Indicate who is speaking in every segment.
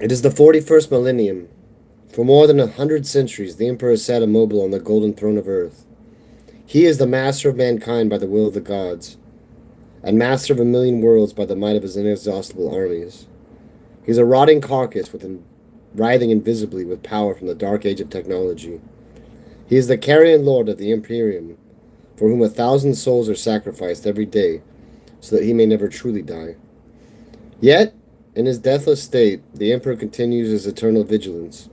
Speaker 1: It is the 41st millennium. For more than 100 centuries, the Emperor has sat immobile on the golden throne of earth. He is the master of mankind by the will of the gods, and master of a million worlds by the might of his inexhaustible armies. He is a rotting carcass writhing invisibly with power from the dark age of technology. He is the carrion lord of the Imperium, for whom 1,000 souls are sacrificed every day, so that he may never truly die. Yet, in his deathless state, the Emperor continues his eternal vigilance.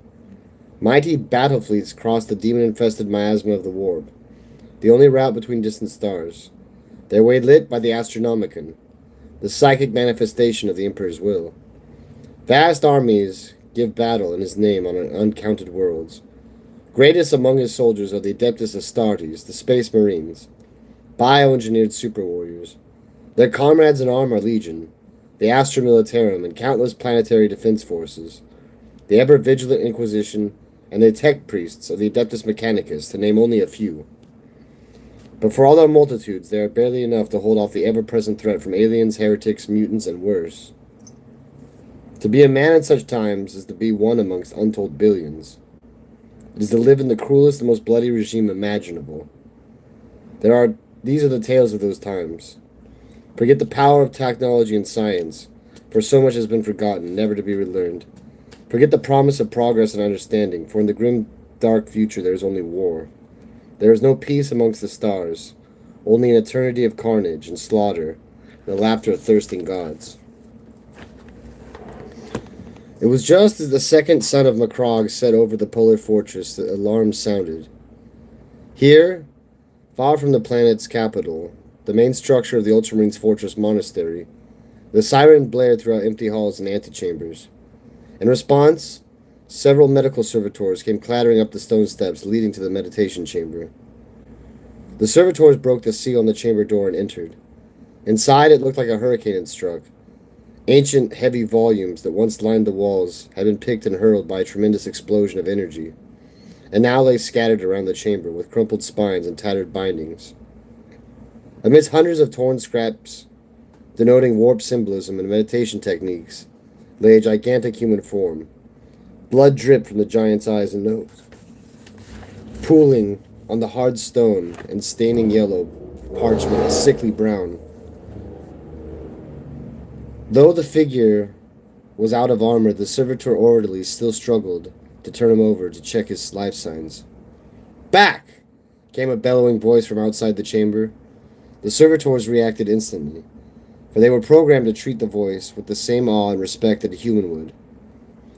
Speaker 1: Mighty battle fleets cross the demon-infested miasma of the Warp, the only route between distant stars, their way lit by the Astronomicon, the psychic manifestation of the Emperor's will. Vast armies give battle in his name on uncounted worlds. Greatest among his soldiers are the Adeptus Astartes, the Space Marines, bioengineered super warriors. Their comrades in arms are Legion, the Astra Militarum, and countless planetary defense forces, the ever-vigilant Inquisition, and the tech priests of the Adeptus Mechanicus, to name only a few. But for all their multitudes, they are barely enough to hold off the ever-present threat from aliens, heretics, mutants, and worse. To be a man in such times is to be one amongst untold billions. It is to live in the cruelest and most bloody regime imaginable. These are the tales of those times. Forget the power of technology and science, for so much has been forgotten, never to be relearned. Forget the promise of progress and understanding, for in the grim, dark future there is only war. There is no peace amongst the stars, only an eternity of carnage and slaughter, and the laughter of thirsting gods. It was just as the second son of Macrogh set over the polar fortress that alarms sounded. Here, far from the planet's capital, the main structure of the Ultramarines' fortress monastery, the siren blared throughout empty halls and antechambers. In response, several medical servitors came clattering up the stone steps leading to the meditation chamber. The servitors broke the seal on the chamber door and entered. Inside, it looked like a hurricane had struck. Ancient, heavy volumes that once lined the walls had been picked and hurled by a tremendous explosion of energy, and now lay scattered around the chamber with crumpled spines and tattered bindings. Amidst hundreds of torn scraps denoting warp symbolism and meditation techniques lay a gigantic human form. Blood dripped from the giant's eyes and nose, pooling on the hard stone and staining yellow parchment a sickly brown. Though the figure was out of armor, the servitor orderlies still struggled to turn him over to check his life signs. "Back!" came a bellowing voice from outside the chamber. The servitors reacted instantly, for they were programmed to treat the voice with the same awe and respect that a human would.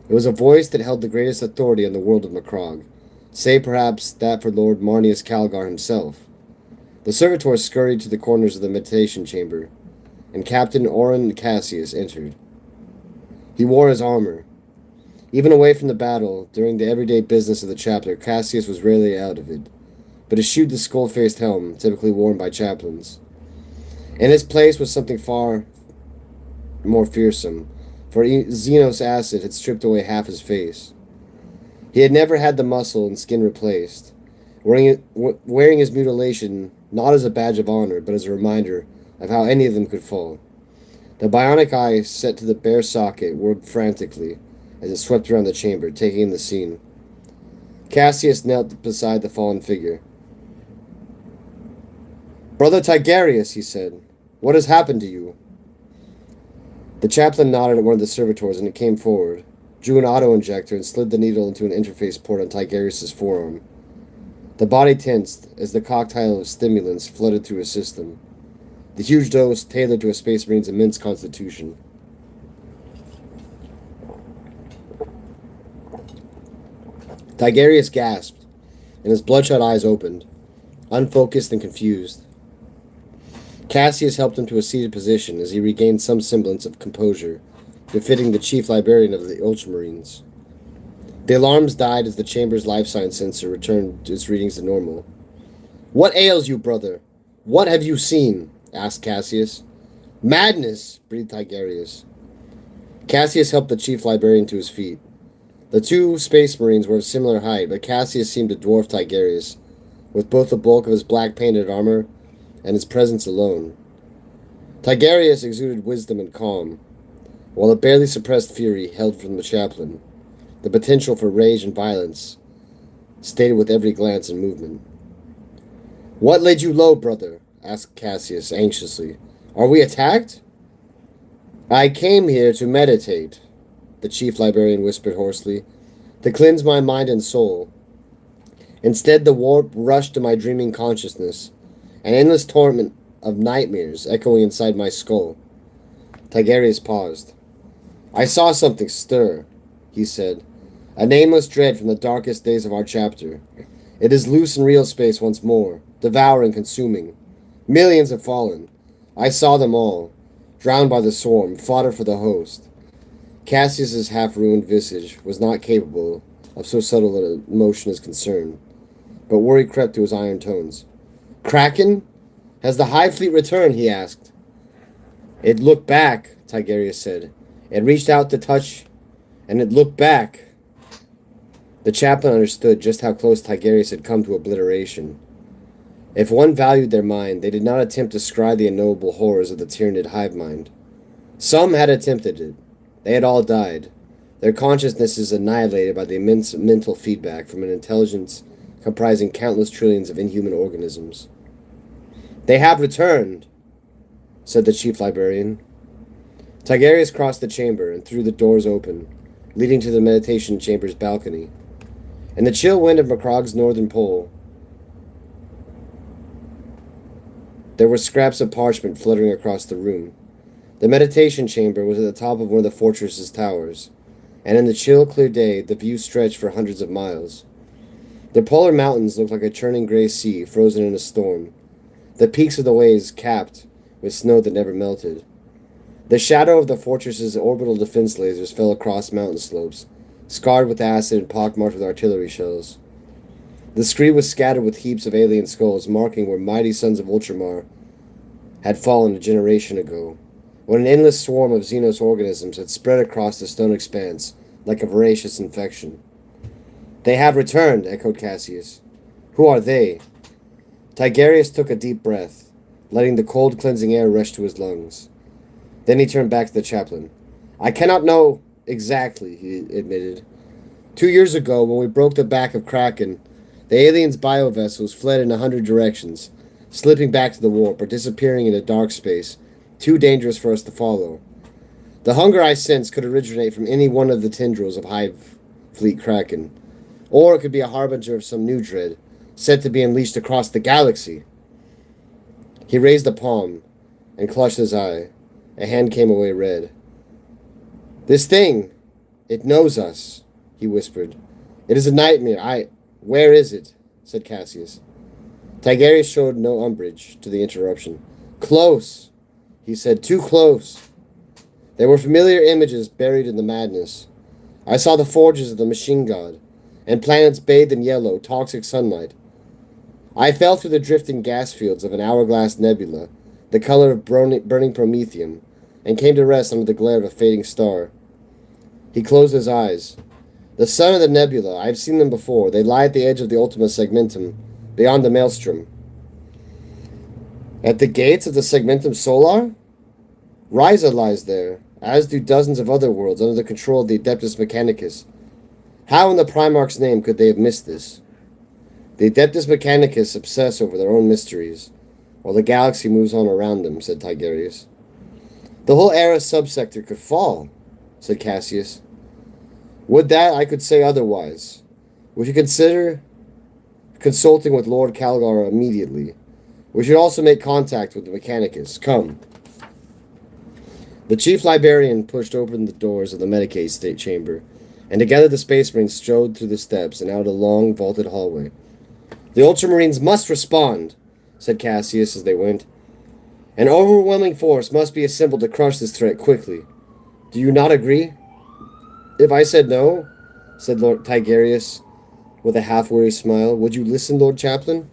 Speaker 1: It was a voice that held the greatest authority in the world of Macrogh, save perhaps that for Lord Marneus Calgar himself. The servitors scurried to the corners of the meditation chamber, and Captain Orin Cassius entered. He wore his armor. Even away from the battle, during the everyday business of the chapter, Cassius was rarely out of it, but eschewed the skull-faced helm typically worn by chaplains. In his place was something far more fearsome, for Xenos acid had stripped away half his face. He had never had the muscle and skin replaced, wearing his mutilation not as a badge of honor, but as a reminder of how any of them could fall. The bionic eye set to the bare socket whirled frantically as it swept around the chamber, taking in the scene. Cassius knelt beside the fallen figure. "Brother Tigarius," he said, "what has happened to you?" The chaplain nodded at one of the servitors, and it came forward, drew an auto-injector, and slid the needle into an interface port on Tigarius' forearm. The body tensed as the cocktail of stimulants flooded through his system, the huge dose tailored to a Space Marine's immense constitution. Tigarius gasped, and his bloodshot eyes opened, unfocused and confused. Cassius helped him to a seated position as he regained some semblance of composure, befitting the chief librarian of the Ultramarines. The alarms died as the chamber's life sign sensor returned its readings to normal. "What ails you, brother? What have you seen?" asked Cassius. "Madness," breathed Tigarius. Cassius helped the chief librarian to his feet. The two Space Marines were of similar height, but Cassius seemed to dwarf Tigarius, with both the bulk of his black painted armor and his presence alone. Tigarius exuded wisdom and calm. while a barely suppressed fury held from the chaplain, the potential for rage and violence stated with every glance and movement. "What laid you low, brother?" asked Cassius anxiously. "Are we attacked?" "I came here to meditate," the chief librarian whispered hoarsely, "to cleanse my mind and soul. Instead, the warp rushed to my dreaming consciousness, an endless torment of nightmares echoing inside my skull." Tigerius paused. "I saw something stir," he said, "a nameless dread from the darkest days of our chapter. It is loose in real space once more, devouring, consuming. Millions have fallen. I saw them all, drowned by the swarm, fodder for the host." Cassius's half-ruined visage was not capable of so subtle an emotion as concern, but worry crept to his iron tones. "Kraken? Has the Hive Fleet returned?" he asked. "It looked back," Tigerius said. "It reached out to touch, and it looked back." The chaplain understood just how close Tigerius had come to obliteration. If one valued their mind, they did not attempt to scry the unknowable horrors of the tyrannid hive mind. Some had attempted it. They had all died, their consciousnesses annihilated by the immense mental feedback from an intelligence comprising countless trillions of inhuman organisms. "They have returned," said the chief librarian. Tigerius crossed the chamber and threw the doors open, leading to the meditation chamber's balcony. In the chill wind of Macrog's northern pole, there were scraps of parchment fluttering across the room. The meditation chamber was at the top of one of the fortress's towers, and in the chill, clear day, the view stretched for hundreds of miles. The polar mountains looked like a churning gray sea frozen in a storm, the peaks of the waves capped with snow that never melted. The shadow of the fortress's orbital defense lasers fell across mountain slopes, scarred with acid and pockmarked with artillery shells. The scree was scattered with heaps of alien skulls, marking where mighty sons of Ultramar had fallen a generation ago, when an endless swarm of Xenos organisms had spread across the stone expanse like a voracious infection. "They have returned," echoed Cassius. "Who are they?" Tigerius took a deep breath, letting the cold, cleansing air rush to his lungs. Then he turned back to the chaplain. "I cannot know exactly," he admitted. 2 years ago, when we broke the back of Kraken, the aliens' biovessels fled in 100 directions, slipping back to the warp or disappearing into dark space, too dangerous for us to follow. The hunger I sense could originate from any one of the tendrils of Hive Fleet Kraken, or it could be a harbinger of some new dread, set to be unleashed across the galaxy. He raised a palm and clutched his eye. A hand came away red. "This thing, it knows us," he whispered. "It is a nightmare. Where is it?" said Cassius. Tigerius showed no umbrage to the interruption. "Close," he said. "Too close." There were familiar images buried in the madness. I saw the forges of the machine god, and planets bathed in yellow, toxic sunlight. I fell through the drifting gas fields of an hourglass nebula, the color of burning promethium, and came to rest under the glare of a fading star. He closed his eyes. "The sun and the nebula, I have seen them before. They lie at the edge of the Ultima Segmentum, beyond the Maelstrom." "At the gates of the Segmentum Solar?" "Ryza lies there, as do dozens of other worlds under the control of the Adeptus Mechanicus. How in the Primarch's name could they have missed this? The Adeptus Mechanicus obsess over their own mysteries, while the galaxy moves on around them," said Tigerius. "The whole Era subsector could fall," said Cassius. "Would that I could say otherwise. We should consider consulting with Lord Calgar immediately. We should also make contact with the Mechanicus. Come." The chief librarian pushed open the doors of the Medicaid state chamber, and together the Space Marines strode through the steps and out a long, vaulted hallway. "The Ultramarines must respond," said Cassius as they went. "An overwhelming force must be assembled to crush this threat quickly. Do you not agree?" "If I said no," said Lord Tigerius with a half-weary smile, "would you listen, Lord Chaplain?"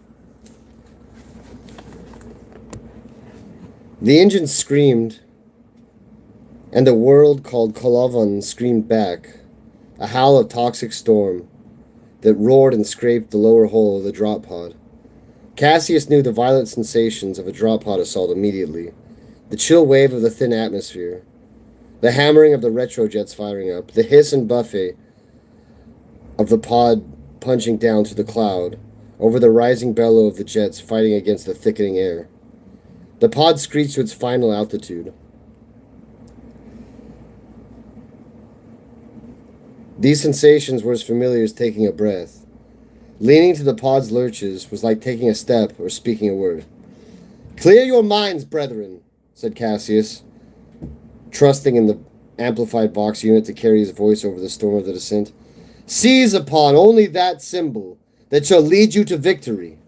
Speaker 1: The engine screamed, and the world called Kolovan screamed back, a howl of toxic storm that roared and scraped the lower hull of the drop pod. Cassius knew the violent sensations of a drop pod assault immediately, the chill wave of the thin atmosphere, The hammering of the retrojets firing up, the hiss and buffet of the pod punching down through the cloud, over the rising bellow of the jets fighting against the thickening air. The pod screeched to its final altitude. These sensations were as familiar as taking a breath. Leaning to the pod's lurches was like taking a step or speaking a word. "Clear your minds, brethren," said Cassius, trusting in the amplified Vox unit to carry his voice over the storm of the descent. "Seize upon only that symbol that shall lead you to victory.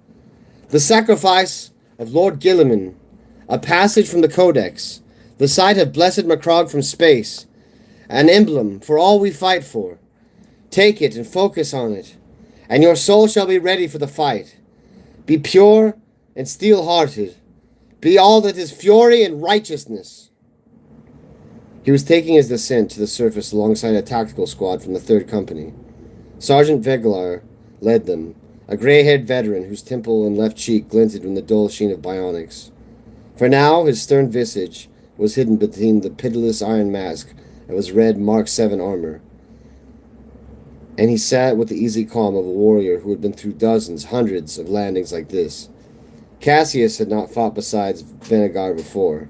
Speaker 1: The sacrifice of Lord Gilliman, a passage from the Codex, the sight of blessed Macrog from space, an emblem for all we fight for. Take it and focus on it, and your soul shall be ready for the fight. Be pure and steel-hearted. Be all that is fury and righteousness." He was taking his descent to the surface alongside a tactical squad from the 3rd Company. Sergeant Veglar led them, a gray-haired veteran whose temple and left cheek glinted in the dull sheen of bionics. For now, his stern visage was hidden between the pitiless iron mask of his red Mark VII armor, and he sat with the easy calm of a warrior who had been through dozens, hundreds of landings like this. Cassius had not fought beside Venegar before,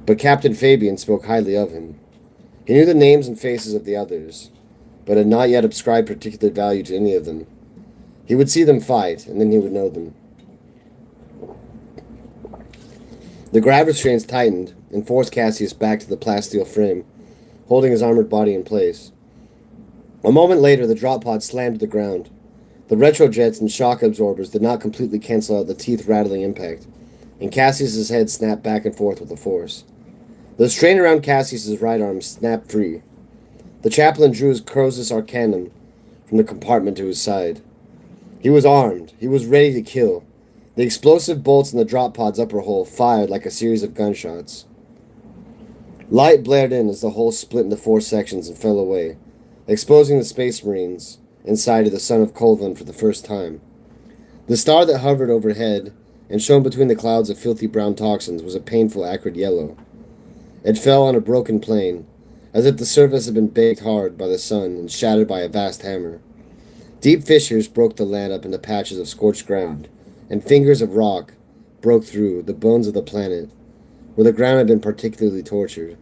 Speaker 1: but Captain Fabian spoke highly of him. He knew the names and faces of the others, but had not yet ascribed particular value to any of them. He would see them fight, and then he would know them. The grav restraints tightened and forced Cassius back to the plasteel frame, holding his armored body in place. A moment later, the drop pod slammed to the ground. The retrojets and shock absorbers did not completely cancel out the teeth-rattling impact, and Cassius's head snapped back and forth with the force. The strain around Cassius's right arm snapped free. The chaplain drew his Croesus Arcanum from the compartment to his side. He was armed. He was ready to kill. The explosive bolts in the drop pod's upper hull fired like a series of gunshots. Light blared in as the hull split into 4 sections and fell away, exposing the Space Marines inside of the Son of Colvin for the first time. The star that hovered overhead and shone between the clouds of filthy brown toxins was a painful acrid yellow. It fell on a broken plane, as if the surface had been baked hard by the sun and shattered by a vast hammer. Deep fissures broke the land up into patches of scorched ground, and fingers of rock broke through the bones of the planet, where the ground had been particularly tortured.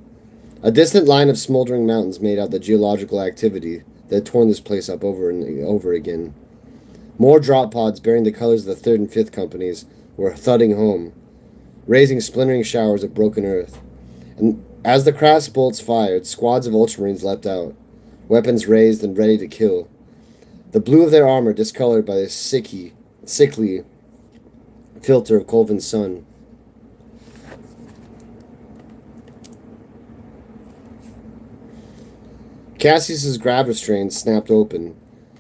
Speaker 1: A distant line of smoldering mountains made out the geological activity that had torn this place up over and over again. More drop pods bearing the colors of the 3rd and 5th Companies were thudding home, raising splintering showers of broken earth. And as the craft's bolts fired, squads of Ultramarines leapt out, weapons raised and ready to kill, the blue of their armor discolored by the sickly filter of Colvin's sun. Cassius's grav restraints snapped open,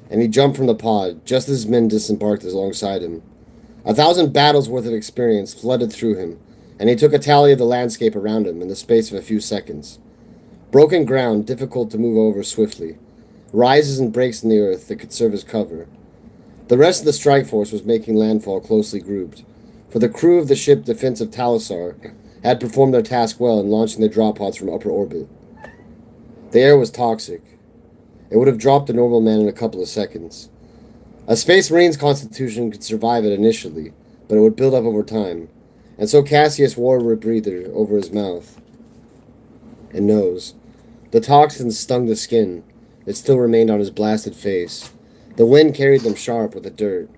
Speaker 1: and he jumped from the pod just as his men disembarked alongside him. 1,000 battles worth of experience flooded through him, and he took a tally of the landscape around him in the space of a few seconds. Broken ground, difficult to move over swiftly, rises and breaks in the earth that could serve as cover. The rest of the strike force was making landfall closely grouped, for the crew of the ship Defensive Talisar had performed their task well in launching their drop pods from upper orbit. The air was toxic. It would have dropped a normal man in a couple of seconds. A Space Marine's constitution could survive it initially, but it would build up over time, and so Cassius wore a rebreather over his mouth and nose. The toxins stung the skin that still remained on his blasted face. The wind carried them sharp with the dirt,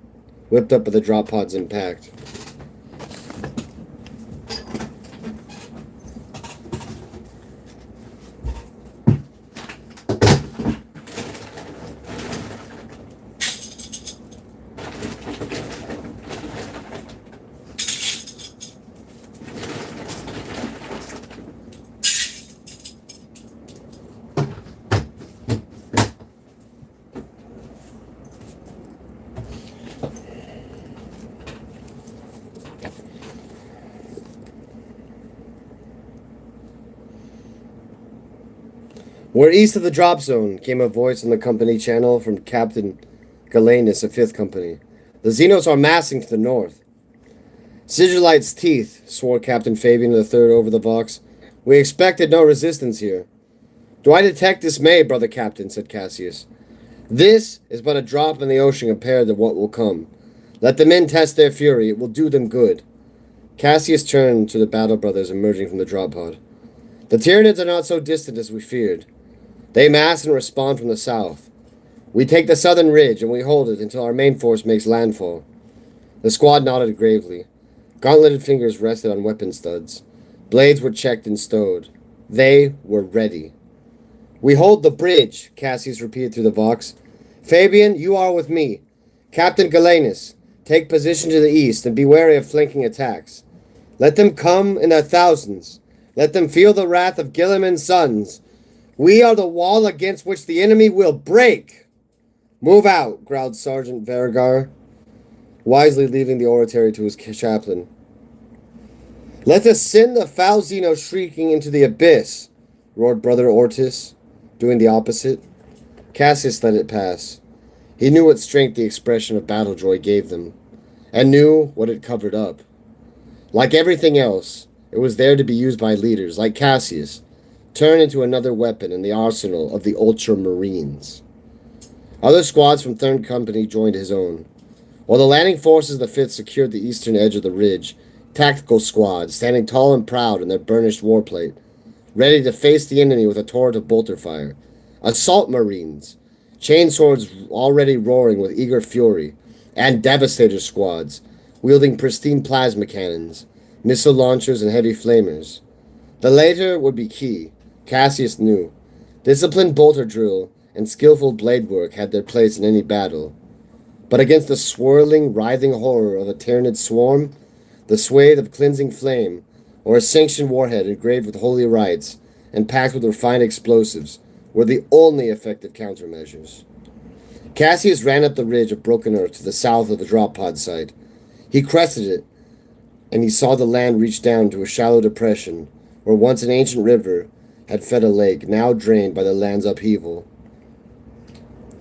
Speaker 1: whipped up by the drop pod's impact. We're east of the drop zone, came a voice on the company channel from Captain Galenus of 5th Company. The Xenos are massing to the north. Sigillite's teeth, swore Captain Fabian of the 3rd over the Vox, We expected no resistance here. Do I detect dismay, brother captain, said Cassius. This is but a drop in the ocean compared to what will come. Let the men test their fury, it will do them good. Cassius turned to the battle brothers emerging from the drop pod. The Tyranids are not so distant as we feared. They mass and respond from the south. We take the southern ridge and we hold it until our main force makes landfall. The squad nodded gravely. Gauntleted fingers rested on weapon studs. Blades were checked and stowed. They were ready. We hold the bridge, Cassius repeated through the vox. Fabian, you are with me. Captain Galenus, take position to the east and be wary of flanking attacks. Let them come in their thousands. Let them feel the wrath of Gilliman's sons. We are the wall against which the enemy will break. Move out, growled Sergeant Vergar, wisely leaving the oratory to his chaplain. Let us send the foul Zeno shrieking into the abyss, roared Brother Ortis, doing the opposite. Cassius let it pass. He knew what strength the expression of battle joy gave them, and knew what it covered up. Like everything else, it was there to be used by leaders, like Cassius, turned into another weapon in the arsenal of the Ultramarines. Other squads from 3rd Company joined his own. While the landing forces of the 5th secured the eastern edge of the ridge, tactical squads, standing tall and proud in their burnished warplate, ready to face the enemy with a torrent of bolter fire. Assault Marines, chainswords already roaring with eager fury, and Devastator squads, wielding pristine plasma cannons, missile launchers, and heavy flamers. The latter would be key, Cassius knew. Disciplined bolter drill and skillful blade work had their place in any battle. But against the swirling, writhing horror of a Tyranid swarm, the swathe of cleansing flame, or a sanctioned warhead engraved with holy rites and packed with refined explosives, were the only effective countermeasures. Cassius ran up the ridge of broken earth to the south of the drop pod site. He crested it, and he saw the land reach down to a shallow depression where once an ancient river had fed a lake, now drained by the land's upheaval.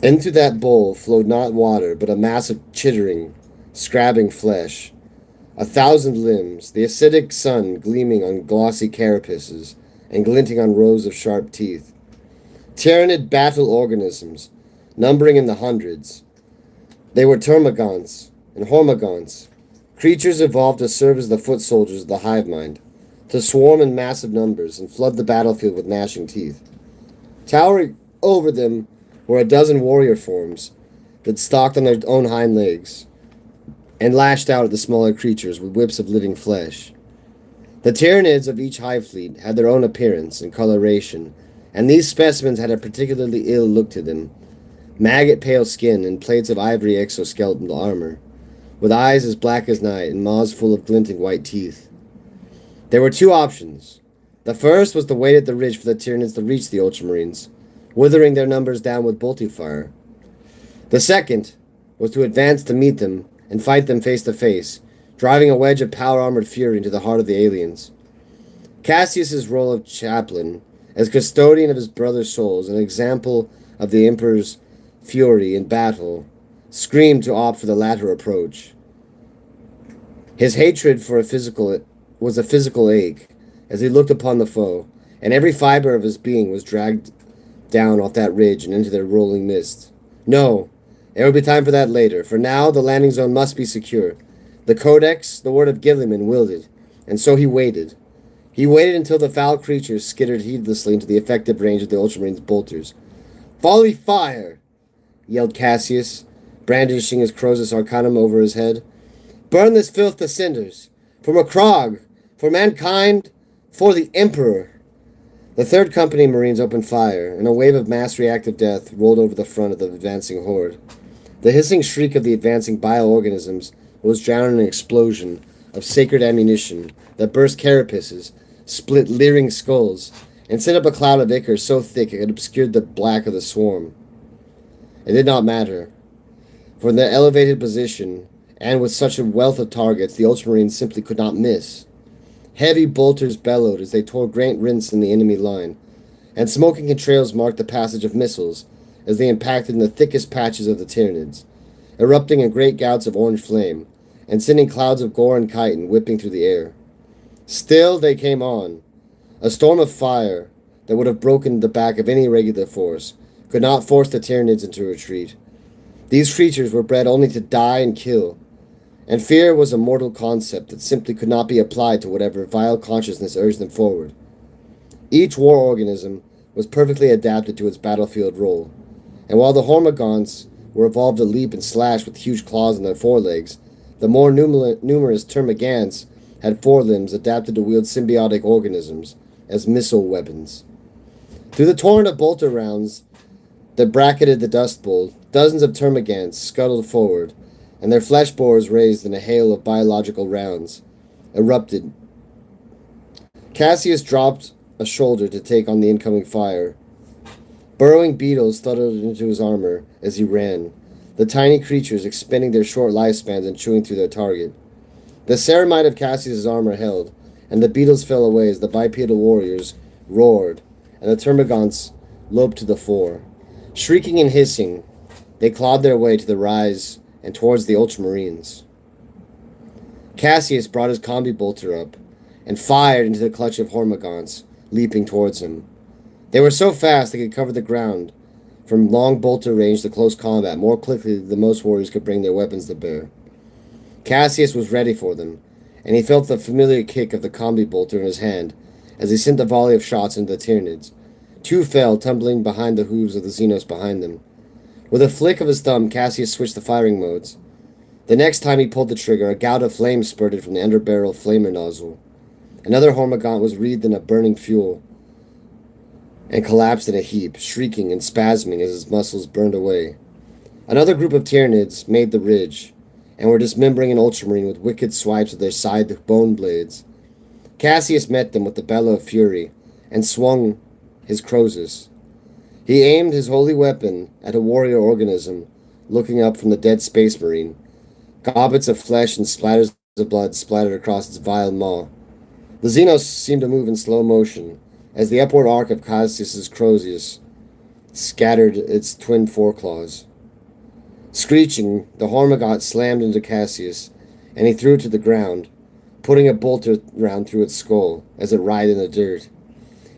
Speaker 1: Into that bowl flowed not water, but a mass of chittering, scrabbing flesh. 1,000 limbs, the acidic sun gleaming on glossy carapaces and glinting on rows of sharp teeth. Tyranid battle organisms, numbering in the hundreds. They were termagants and hormagants, creatures evolved to serve as the foot soldiers of the hive mind, to swarm in massive numbers and flood the battlefield with gnashing teeth. Towering over them were a dozen warrior forms that stalked on their own hind legs and lashed out at the smaller creatures with whips of living flesh. The Tyranids of each hive fleet had their own appearance and coloration, and these specimens had a particularly ill look to them. Maggot-pale skin and plates of ivory exoskeletal armor, with eyes as black as night and maws full of glinting white teeth. There were two options. The first was to wait at the ridge for the Tyranids to reach the Ultramarines, withering their numbers down with bolty fire. The second was to advance to meet them and fight them face to face, driving a wedge of power-armored fury into the heart of the aliens. Cassius's role of chaplain, as custodian of his brother's souls, an example of the Emperor's fury in battle, screamed to opt for the latter approach. His hatred for was a physical ache as he looked upon the foe, and every fiber of his being was dragged down off that ridge and into their rolling mist. No, there will be time for that later. For now, the landing zone must be secure. The Codex, the word of Gilliman, willed it, and so he waited. He waited until the foul creatures skittered heedlessly into the effective range of the Ultramarines' bolters. "Volley fire!" yelled Cassius, brandishing his Croesus Arcanum over his head. "Burn this filth to cinders! For Macrogh! For mankind! For the Emperor!" The 3rd Company Marines opened fire, and a wave of mass reactive death rolled over the front of the advancing horde. The hissing shriek of the advancing bioorganisms was drowned in an explosion of sacred ammunition that burst carapaces, split leering skulls, and sent up a cloud of ichor so thick it obscured the black of the swarm. It did not matter. For in their elevated position, and with such a wealth of targets, the Ultramarines simply could not miss. Heavy bolters bellowed as they tore great rents in the enemy line, and smoking trails marked the passage of missiles as they impacted in the thickest patches of the Tyranids, erupting in great gouts of orange flame, and sending clouds of gore and chitin whipping through the air. Still they came on. A storm of fire that would have broken the back of any regular force could not force the Tyranids into retreat. These creatures were bred only to die and kill, and fear was a mortal concept that simply could not be applied to whatever vile consciousness urged them forward. Each war organism was perfectly adapted to its battlefield role, and while the Hormagaunts were evolved to leap and slash with huge claws on their forelegs, the more numerous Termagants had forelimbs adapted to wield symbiotic organisms as missile weapons. Through the torrent of bolter rounds that bracketed the Dust Bowl, dozens of Termagants scuttled forward, and their flesh bores raised in a hail of biological rounds erupted. Cassius dropped a shoulder to take on the incoming fire. Burrowing beetles thudded into his armor as he ran, the tiny creatures expending their short lifespans and chewing through their target. The ceramite of Cassius's armor held, and the beetles fell away as the bipedal warriors roared, and the Termagants loped to the fore. Shrieking and hissing, they clawed their way to the rise and towards the Ultramarines. Cassius brought his combi bolter up and fired into the clutch of Hormagaunts leaping towards him. They were so fast they could cover the ground from long bolter range to close combat more quickly than most warriors could bring their weapons to bear. Cassius was ready for them, and he felt the familiar kick of the combi bolter in his hand as he sent a volley of shots into the Tyranids. Two fell, tumbling behind the hooves of the Xenos behind them. With a flick of his thumb, Cassius switched the firing modes. The next time he pulled the trigger, a gout of flame spurted from the underbarrel flamer nozzle. Another Hormagaunt was wreathed in a burning fuel and collapsed in a heap, shrieking and spasming as his muscles burned away. Another group of Tyranids made the ridge, and were dismembering an Ultramarine with wicked swipes of their side bone blades. Cassius met them with the bellow of fury, and swung his Croesus. He aimed his holy weapon at a warrior organism, looking up from the dead space marine. Gobbets of flesh and splatters of blood splattered across its vile maw. The Xenos seemed to move in slow motion, as the upward arc of Cassius's Croesus scattered its twin foreclaws. Screeching, the Hormagaunt slammed into Cassius, and he threw it to the ground, putting a bolter round through its skull as it writhed in the dirt.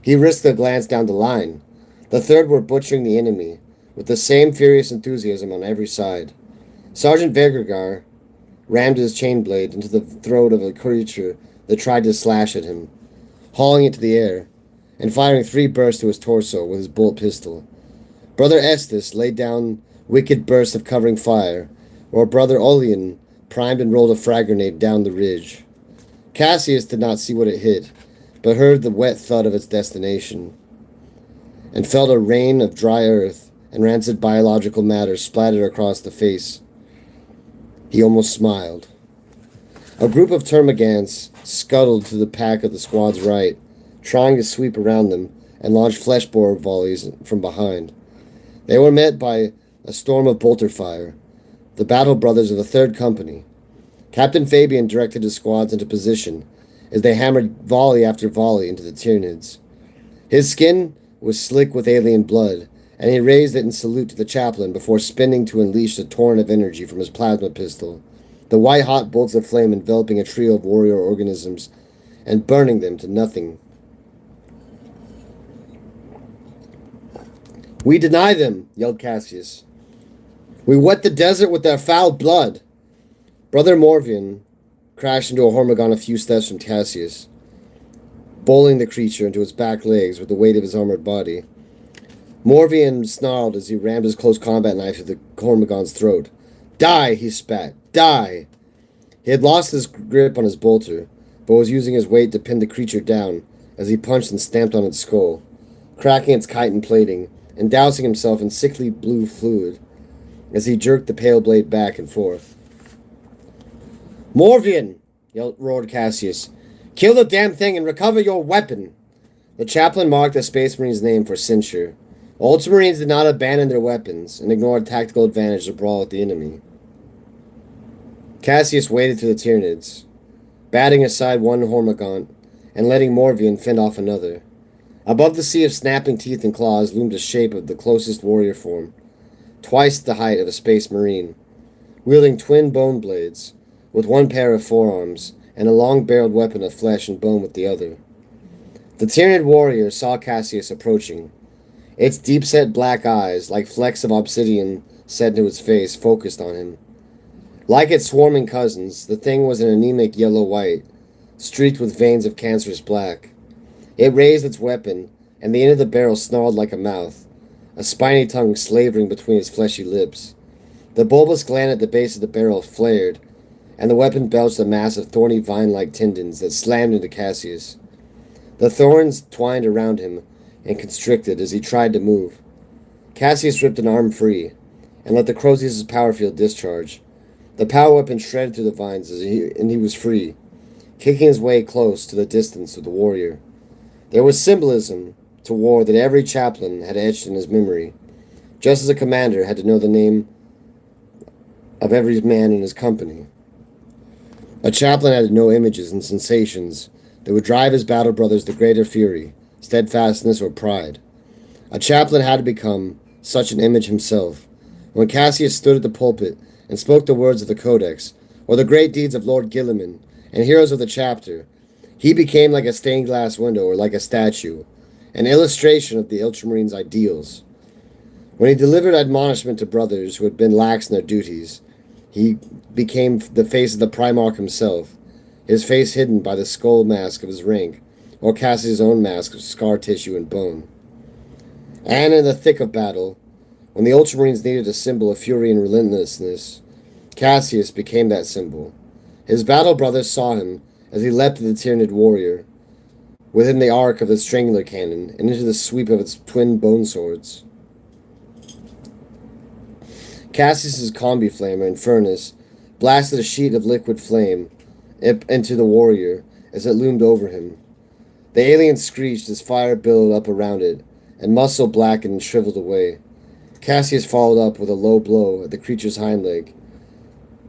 Speaker 1: He risked a glance down the line. The third were butchering the enemy, with the same furious enthusiasm on every side. Sergeant Vergergar rammed his chain blade into the throat of a creature that tried to slash at him, hauling it to the air, and firing 3 bursts to his torso with his bolt pistol. Brother Estes laid down wicked bursts of covering fire, while Brother Olean primed and rolled a frag grenade down the ridge. Cassius did not see what it hit, but heard the wet thud of its destination, and felt a rain of dry earth and rancid biological matter splattered across the face. He almost smiled. A group of Termagants scuttled to the pack of the squad's right, trying to sweep around them and launch flesh-bore volleys from behind. They were met by a storm of bolter fire, the battle brothers of the 3rd Company. Captain Fabian directed his squads into position as they hammered volley after volley into the Tyranids. His skin was slick with alien blood, and he raised it in salute to the chaplain before spinning to unleash a torrent of energy from his plasma pistol, the white-hot bolts of flame enveloping a trio of warrior organisms and burning them to nothing. "We deny them," yelled Cassius. "We wet the desert with their foul blood." Brother Morvian crashed into a Hormagaunt a few steps from Cassius, bowling the creature into its back legs with the weight of his armored body. Morvian snarled as he rammed his close combat knife through the Hormagaunt's throat. "Die!" he spat. "Die!" He had lost his grip on his bolter, but was using his weight to pin the creature down as he punched and stamped on its skull, cracking its chitin plating and dousing himself in sickly blue fluid as he jerked the pale blade back and forth. "Morvian!" roared Cassius. "Kill the damn thing and recover your weapon!" The chaplain marked the Space Marine's name for censure. Ultramarines did not abandon their weapons and ignore a tactical advantage to brawl with the enemy. Cassius waded through the Tyranids, batting aside one Hormagaunt and letting Morvian fend off another. Above the sea of snapping teeth and claws loomed the shape of the closest warrior form, twice the height of a Space Marine, wielding twin bone blades, with one pair of forearms, and a long-barreled weapon of flesh and bone with the other. The Tyranid warrior saw Cassius approaching. Its deep-set black eyes, like flecks of obsidian set into its face, focused on him. Like its swarming cousins, the thing was an anemic yellow-white, streaked with veins of cancerous black. It raised its weapon, and the end of the barrel snarled like a mouth, a spiny tongue slavering between its fleshy lips. The bulbous gland at the base of the barrel flared, and the weapon belched a mass of thorny vine-like tendons that slammed into Cassius. The thorns twined around him and constricted as he tried to move. Cassius ripped an arm free and let the Crozius' power field discharge. The power weapon shredded through the vines and he was free, kicking his way close to the distance of the warrior. There was symbolism to war that every chaplain had etched in his memory, just as a commander had to know the name of every man in his company. A chaplain had to know images and sensations that would drive his battle brothers to greater fury, steadfastness, or pride. A chaplain had to become such an image himself. When Cassius stood at the pulpit and spoke the words of the Codex, or the great deeds of Lord Gilliman and heroes of the chapter, he became like a stained glass window or like a statue, an illustration of the Ultramarines' ideals. When he delivered admonishment to brothers who had been lax in their duties, he became the face of the Primarch himself, his face hidden by the skull mask of his rank, or Cassius' own mask of scar tissue and bone. And in the thick of battle, when the Ultramarines needed a symbol of fury and relentlessness, Cassius became that symbol. His battle brothers saw him as he leapt at the Tyranid warrior, within the arc of the strangler cannon and into the sweep of its twin bone swords. Cassius's combi flamer and furnace blasted a sheet of liquid flame into the warrior as it loomed over him. The alien screeched as fire billowed up around it, and muscle blackened and shriveled away. Cassius followed up with a low blow at the creature's hind leg.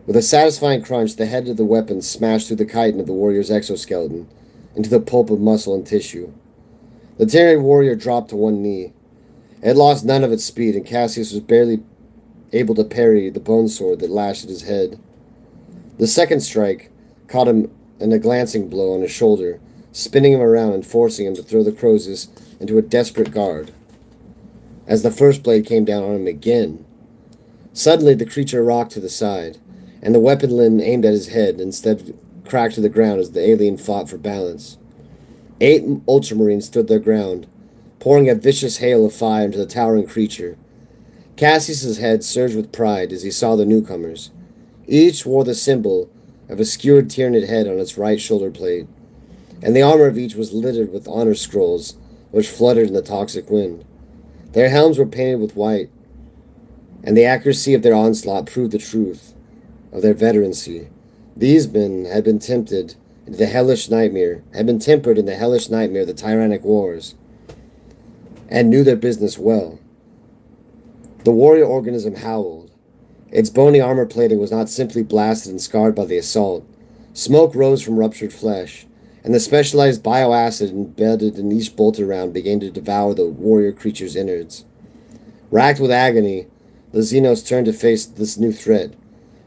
Speaker 1: With a satisfying crunch, the head of the weapon smashed through the chitin of the warrior's exoskeleton, into the pulp of muscle and tissue. The Tyranid warrior dropped to one knee. It had lost none of its speed, and Cassius was barely able to parry the bone sword that lashed at his head. The second strike caught him in a glancing blow on his shoulder, spinning him around and forcing him to throw the Crozius into a desperate guard. As the first blade came down on him again, suddenly the creature rocked to the side, and the weapon limb aimed at his head instead cracked to the ground as the alien fought for balance. 8 Ultramarines stood their ground, pouring a vicious hail of fire into the towering creature. Cassius's head surged with pride as he saw the newcomers. Each wore the symbol of a skewered Tyranid head on its right shoulder plate, and the armor of each was littered with honor scrolls which fluttered in the toxic wind. Their helms were painted with white, and the accuracy of their onslaught proved the truth of their veterancy. These men had been tempered in the hellish nightmare of the tyrannic wars, and knew their business well. The warrior organism howled. Its bony armor plating was not simply blasted and scarred by the assault. Smoke rose from ruptured flesh, and the specialized bioacid embedded in each bolter round began to devour the warrior creature's innards. Racked with agony, the Xenos turned to face this new threat,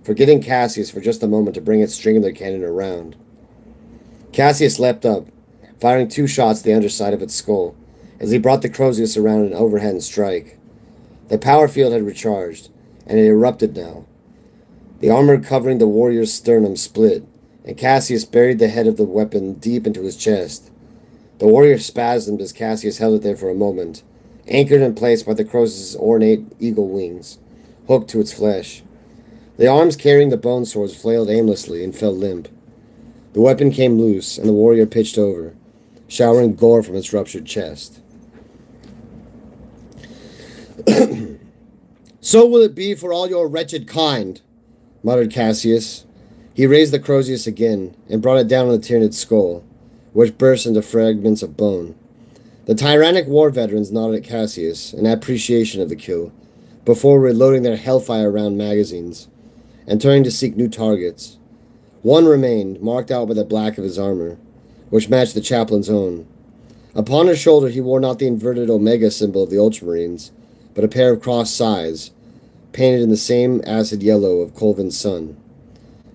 Speaker 1: forgetting Cassius for just a moment to bring its strangler cannon around. Cassius leapt up, firing 2 shots at the underside of its skull, as he brought the Crozius around an overhand strike. The power field had recharged, and it erupted now. The armor covering the warrior's sternum split, and Cassius buried the head of the weapon deep into his chest. The warrior spasmed as Cassius held it there for a moment, anchored in place by the Crozius' ornate eagle wings, hooked to its flesh. The arms carrying the bone swords flailed aimlessly and fell limp. The weapon came loose, and the warrior pitched over, showering gore from its ruptured chest. "So will it be for all your wretched kind," muttered Cassius. He raised the Crozius again, and brought it down on the Tyranid skull, which burst into fragments of bone. The tyrannic war veterans nodded at Cassius in appreciation of the kill, before reloading their Hellfire-round magazines, and turning to seek new targets. One remained, marked out by the black of his armor, which matched the chaplain's own. Upon his shoulder he wore not the inverted Omega symbol of the Ultramarines, but a pair of crossed scythes, painted in the same acid yellow of Colvin's sun.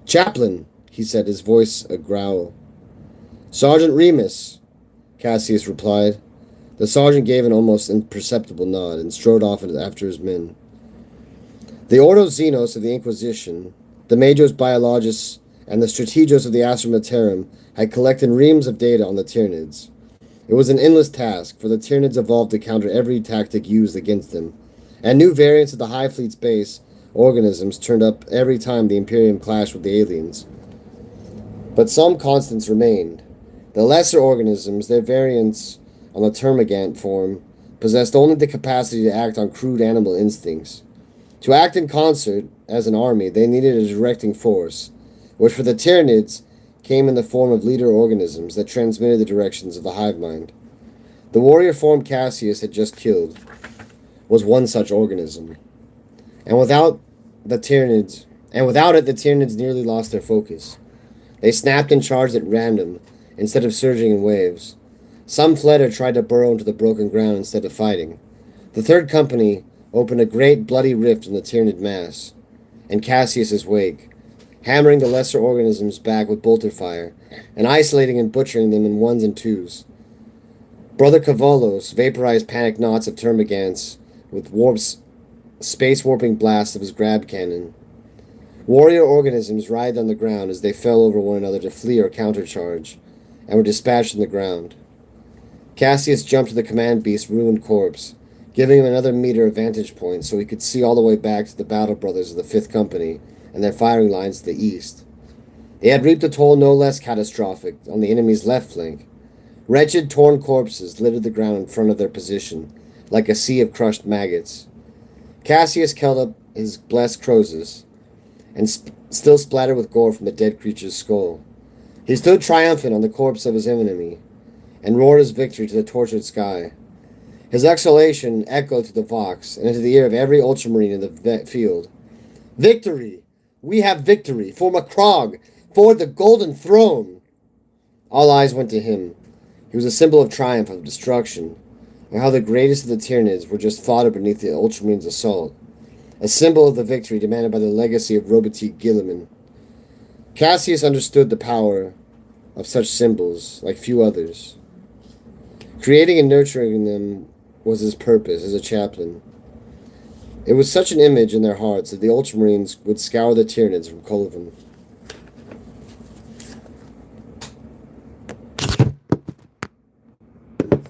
Speaker 1: "Chaplain," he said, his voice a growl. "Sergeant Remus," Cassius replied. The sergeant gave an almost imperceptible nod and strode off after his men. The Ordo Xenos of the Inquisition, the Majos Biologists, and the Strategos of the Astrometerum had collected reams of data on the Tyranids. It was an endless task, for the Tyranids evolved to counter every tactic used against them, and new variants of the High Fleet's base organisms turned up every time the Imperium clashed with the aliens. But some constants remained. The lesser organisms, their variants on the termagant form, possessed only the capacity to act on crude animal instincts. To act in concert, as an army, they needed a directing force, which for the Tyranids came in the form of leader organisms that transmitted the directions of the hive mind. The warrior form Cassius had just killed was one such organism. And without it, the Tyranids nearly lost their focus. They snapped and charged at random, instead of surging in waves. Some fled or tried to burrow into the broken ground instead of fighting. The third company opened a great bloody rift in the Tyranid mass, in Cassius's wake, hammering the lesser organisms back with bolter fire, and isolating and butchering them in ones and twos. Brother Cavolos vaporized panic knots of termagants with space-warping blasts of his grab cannon. Warrior organisms writhed on the ground as they fell over one another to flee or countercharge, and were dispatched on the ground. Cassius jumped to the command beast's ruined corpse, giving him another meter of vantage point so he could see all the way back to the battle brothers of the 5th Company and their firing lines to the east. They had reaped a toll no less catastrophic on the enemy's left flank. Wretched, torn corpses littered the ground in front of their position, like a sea of crushed maggots. Cassius held up his blessed Croesus, and still splattered with gore from the dead creature's skull. He stood triumphant on the corpse of his enemy, and roared his victory to the tortured sky. His exhalation echoed through the Vox and into the ear of every Ultramarine in the field. Victory! We have victory! For Macrog! For the Golden Throne! All eyes went to him. He was a symbol of triumph, of destruction, and how the greatest of the Tyranids were just fodder beneath the Ultramarines' assault. A symbol of the victory demanded by the legacy of Robotique Gilliman. Cassius understood the power of such symbols like few others. Creating and nurturing them was his purpose as a chaplain. It was such an image in their hearts that the Ultramarines would scour the Tyranids from Colvin.